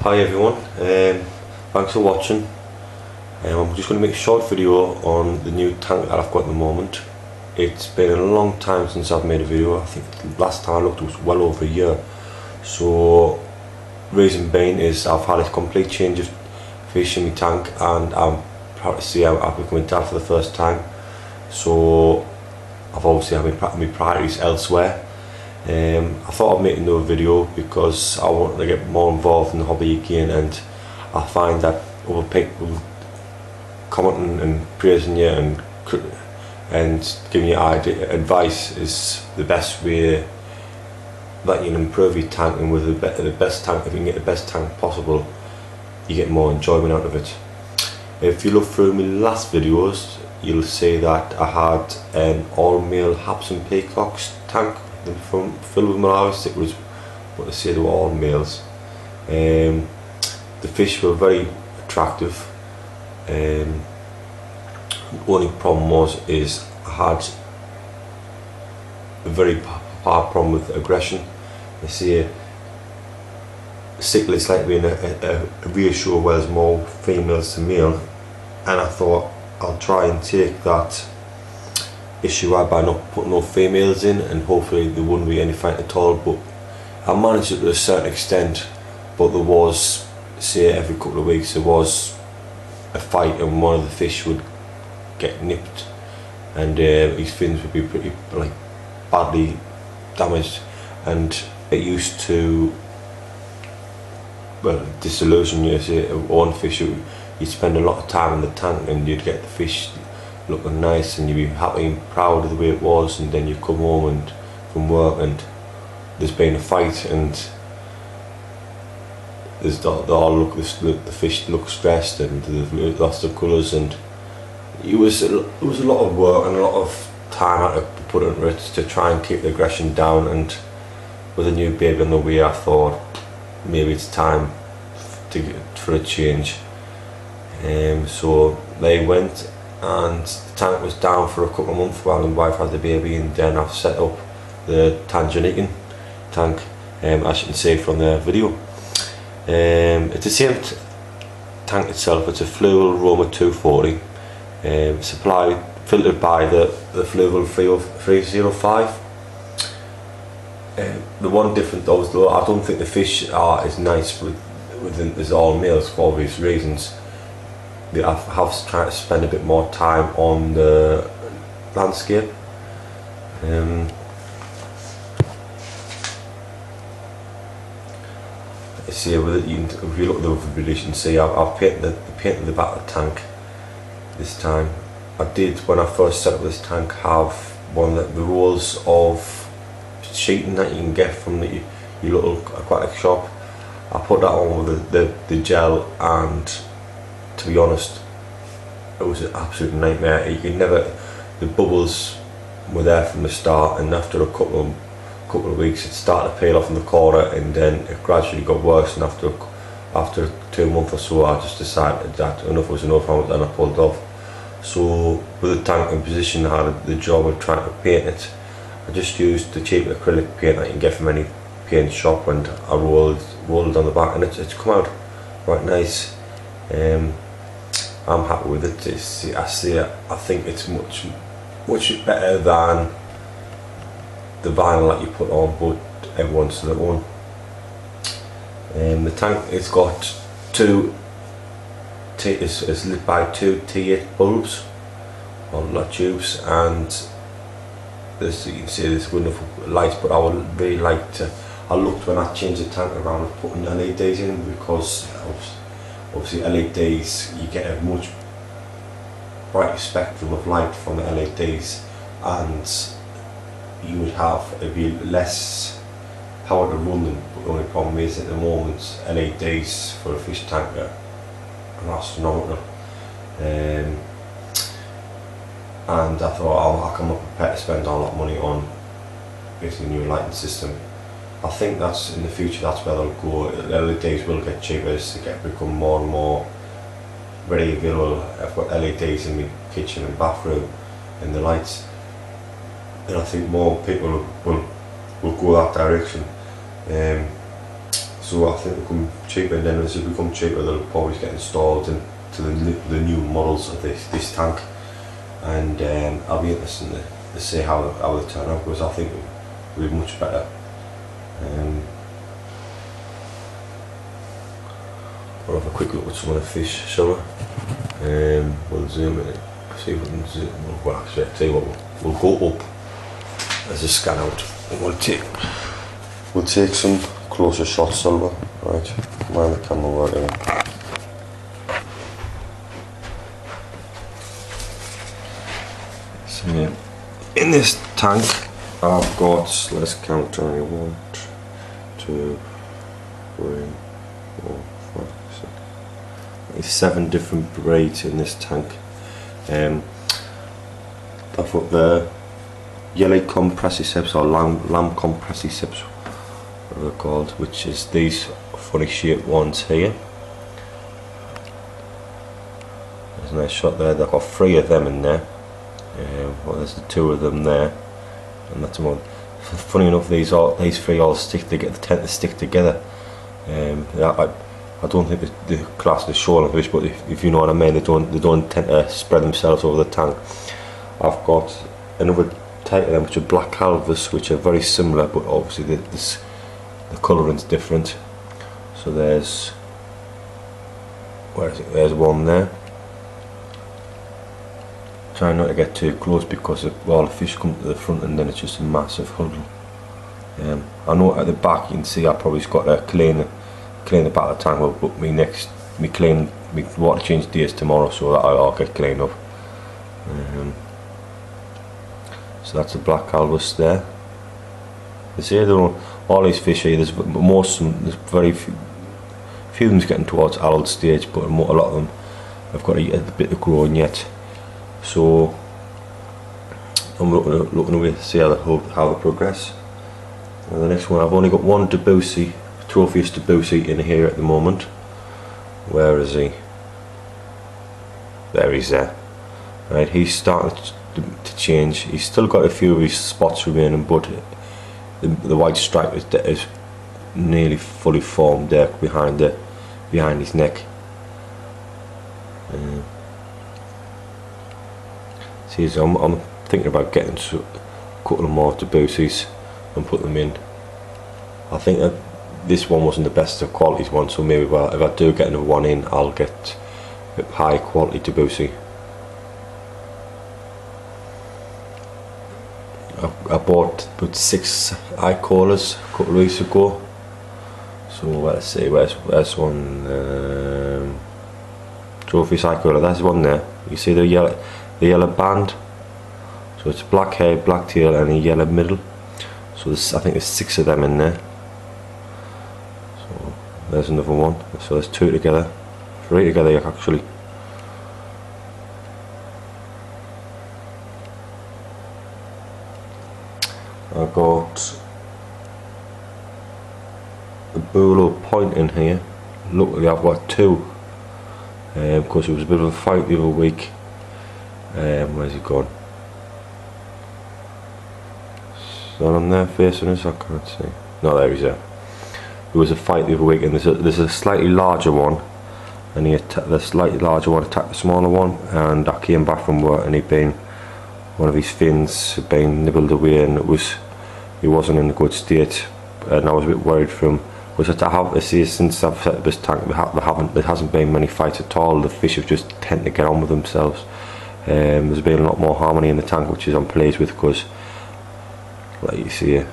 Hi everyone, thanks for watching. I'm just going to make a short video on the new tank that I've got at the moment. It's been a long time since I've made a video. I think the last time I looked it was well over a year. So reason being is I've had a complete change of fish in my tank, and I'm proud to say I've become a dad for the first time. So I've obviously had my priorities elsewhere. I thought I'd make another video because I want to get more involved in the hobby again, and I find that other people commenting and praising you and giving you advice is the best way that you can improve your tank. And with the best tank, if you can get the best tank possible, you get more enjoyment out of it. If you look through my last videos, you'll see that I had an all-male Haps and Peacocks tank filled with Malawi. It was what they say, they were all males. The fish were very attractive. The only problem is I had a very hard problem with aggression. They say sickly, it's like being a ratio where there's more females to male, and I thought I'll try and take that issue out by not putting no females in, and hopefully there wouldn't be any fight at all. But I managed it to a certain extent, but there was, say, every couple of weeks there was a fight, and one of the fish would get nipped, and his fins would be pretty badly damaged, and it used to, well, disillusion you. Say one fish, you'd spend a lot of time in the tank and you'd get the fish looking nice and you'd be happy and proud of the way it was, and then you come home and from work and there's been a fight, and the fish look stressed and they've lost their colours, and it was a lot of work and a lot of time I had to put into it to try and keep the aggression down. And with a new baby on the way, I thought maybe it's time for a change. So they went, and the tank was down for a couple of months while my wife had the baby, and then I've set up the Tanganyika tank, as you can see from the video. It's the same tank itself. It's a Fluval Roma 240, supplied, filtered by the Fluval 305. The one difference though, I don't think the fish are as nice as all males for obvious reasons. I have tried to spend a bit more time on the landscape. See, if you look at the video, you can see I've painted the back of the tank this time. I did, when I first set up this tank, have one of the rolls of sheeting that you can get from your local aquatic shop. I put that on with the gel, and to be honest, it was an absolute nightmare. You could never, the bubbles were there from the start, and after a couple of weeks it started to peel off in the corner, and then it gradually got worse, and after 2 months or so I just decided that enough was enough, and I pulled it off. So with the tank in position, I had the job of trying to paint it. I just used the cheap acrylic paint that you can get from any paint shop, and I rolled it on the back, and it's come out quite nice. I'm happy with it. I think it's much better than the vinyl that you put on, but everyone's to their own. The tank, it's got it's lit by two T8 bulbs on lot tubes, and this, you can see this wonderful lights. But I would really like to, I looked when I changed the tank around of putting LEDs in, because obviously LEDs, you get a much brighter spectrum of light from the LEDs, and you would have, it'd be less power to run them. But the only problem is at the moment LEDs for a fish tank are astronomical, and I thought I'm not prepared to spend a lot of money on basically a new lighting system. I think that's in the future, that's where they'll go. LEDs will get cheaper as they become more and more ready available. I've got LEDs in my kitchen and bathroom and the lights, and I think more people will go that direction. so I think they'll become cheaper, and then as they become cheaper they'll probably get installed into the new models of this tank, and I'll be interested to see how they turn out, because I think it'll be much better. We'll have a quick look at some of the fish, shall we? We'll zoom in, see if we can zoom. Well, actually, I'll tell you what, we'll go up as a scan out, and we'll take some closer shots, Silver. Right, mind the camera working. So yeah, in this tank I've got, let's count only 1, 2, 3, 4, 5, 6, 7 different breeds in this tank. I've got the yellow compressiceps, or lamb compressiceps, what they're called, which is these funny shaped ones here. There's a nice shot there. They've got 3 of them in there. Well, there's the 2 of them there, and that's one. Funny enough, these 3 all stick together. They tend to stick together. I don't think the class is shoaling fish, but if you know what I mean, they don't tend to spread themselves over the tank. I've got another type of them, which are black calvus, which are very similar, but obviously the colouring's different. So there's, where is it? There's one there. Try not to get too close, because all the fish come to the front and then it's just a massive huddle. I know at the back you can see I probably got to clean the back of the tank. We'll book me water change days tomorrow, so that I'll get cleaned up. So that's the black calvus there. You see, all these fish here, there's very few of them's getting towards adult stage, but a lot of them have got a bit of growing yet. So I'm looking away to see how they progress. And the next one, I've only got one Debussy, Tropheus Debussy in here at the moment. Where is he? There he's there. Right, he's starting to change. He's still got a few of his spots remaining, but the white stripe is nearly fully formed there behind his neck. See, so I'm thinking about getting a couple of more Debussys and put them in. I think that this one wasn't the best of quality one, so maybe if I do get another one in, I'll get a high quality Debussy. I bought about 6 eye collars a couple of weeks ago. So let's see, where's one? Tropheus eye collar. There's one there. You see the yellow band. So it's black head, black tail, and a yellow middle. So I think there's 6 of them in there. So there's another one. So there's 2 together, 3 together actually. I've got the Bolo Point in here. Luckily I've got 2, because it was a bit of a fight the other week. Where's he gone? Is that on there facing us? I can't see. No, there he's there. There was a fight the other week, and there's a slightly larger one, and the slightly larger one attacked the smaller one, and I came back from work and one of his fins had been nibbled away, and he wasn't in a good state, and I was a bit worried for him. Because I have to see, since I've set up this tank, there hasn't been many fights at all. The fish have just tend to get on with themselves. There's been a lot more harmony in the tank, which I'm pleased with, because like you see here,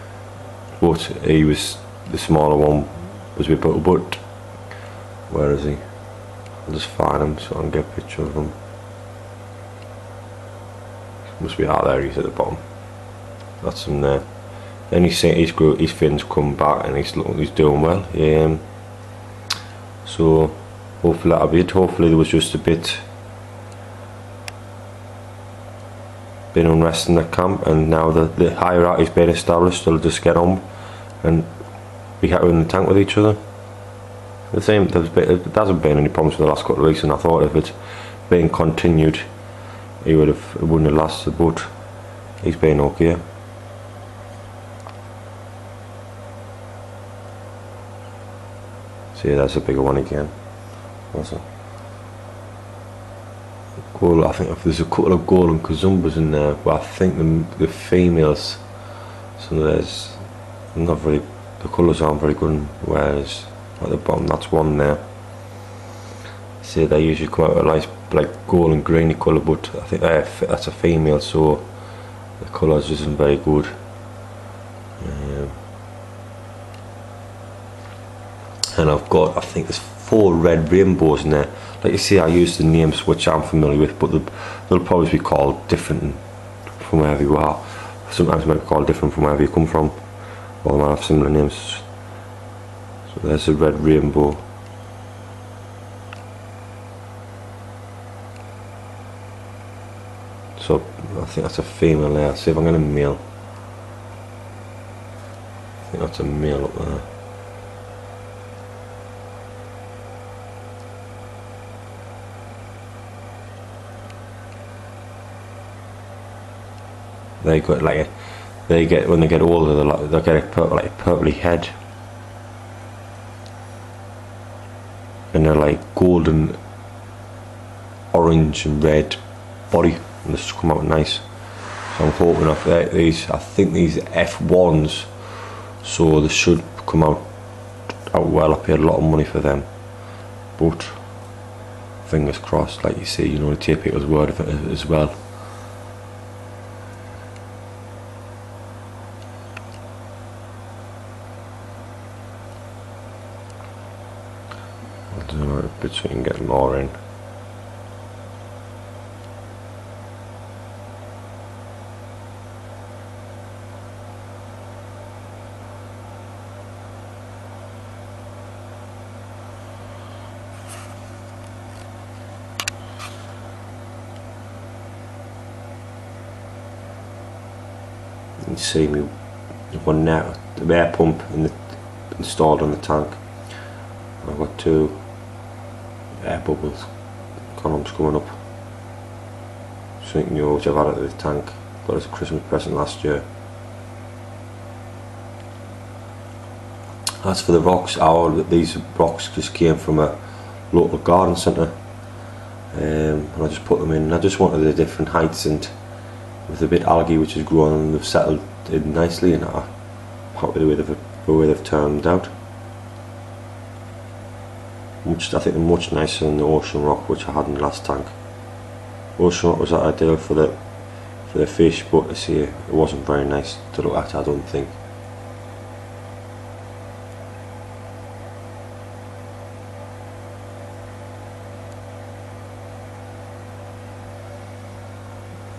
but the smaller one was a bit better. But where is he? I'll just find him so I can get a picture of him. Must be out there, he's at the bottom. That's him there. Then you see his fins come back, and he's doing well. So hopefully that'll be it. Hopefully there was just a bit unrest in the camp, and now the hierarchy's been established, they'll just get on and be happy in the tank with each other. The same, there hasn't been any problems for the last couple of weeks, and I thought if it's been continued, it wouldn't have lasted, but he's been okay. See, that's a bigger one again. Also, gold, I think if there's a couple of golden kazumbas in there, but I think the females, so there's not very, the colours aren't very good, whereas at the bottom that's one there. See, they usually come out with a nice like golden grainy colour, but I think that's a female, so the colours isn't very good. And I've got, I think there's 4 red rainbows in there. Like you see, I use the names which I'm familiar with, but they'll probably be called different from wherever you are. Sometimes they might be called different from wherever you come from, or they might have similar names. So there's a red rainbow. So I think that's a female there. See if I'm going to male. I think that's a male up there. They got like they get, when they get older, they'll get a like purpley head, and they're like golden, orange and red body, and this come out nice. So I'm hoping off these. I think these F1s, so they should come out well. I paid a lot of money for them, but fingers crossed. Like you see, you know, to take people's word of it as well. I'll do a bit so you can get more in. You can see me one now, the air pump installed on the tank. I've got 2 air bubbles columns coming up, something new which I've added to the tank. Got as a Christmas present last year. As for the rocks, these rocks just came from a local garden centre, and I just put them in. I just wanted the different heights, and with a bit algae which has grown, and they've settled in nicely, and I'm happy with the way they've turned out. I think they're much nicer than the ocean rock which I had in the last tank. Ocean rock was ideal for the fish, but I see it wasn't very nice to look at, I don't think.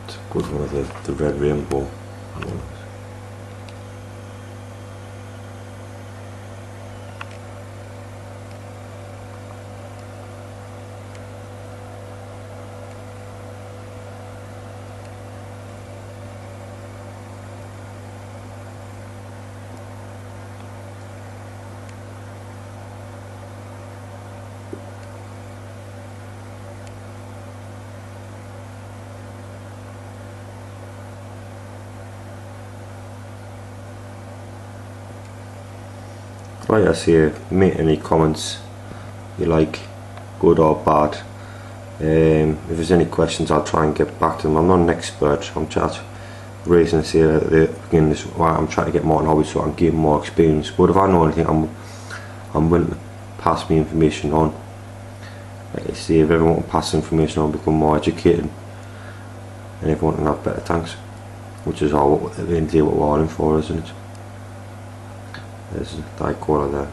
It's a good one of the red rainbow. Right, I see, make any comments you like, good or bad. If there's any questions, I'll try and get back to them. I'm not an expert. I'm just raising this here at the beginning. I'm trying to get more on hobby so I can gain more experience. But if I know anything, I'm willing to pass me information on. Like I say, if everyone can pass information on, become more educated, and everyone can have better tanks, which is all at the end of the day what we're all in for, isn't it? There's a dicola there.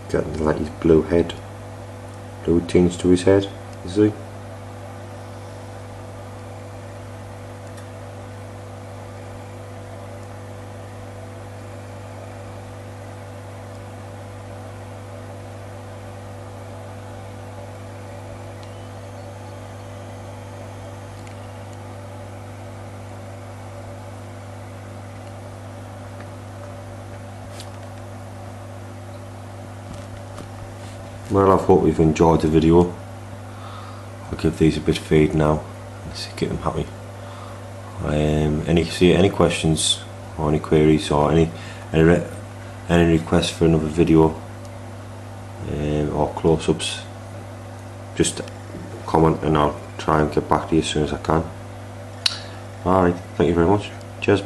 Getting like his blue head, blue tinge to his head, you see? Well, I hope you've enjoyed the video. I'll give these a bit of feed now. Let's get them happy. Any questions or any queries or any requests for another video or close-ups, just comment and I'll try and get back to you as soon as I can. Alright, thank you very much. Cheers.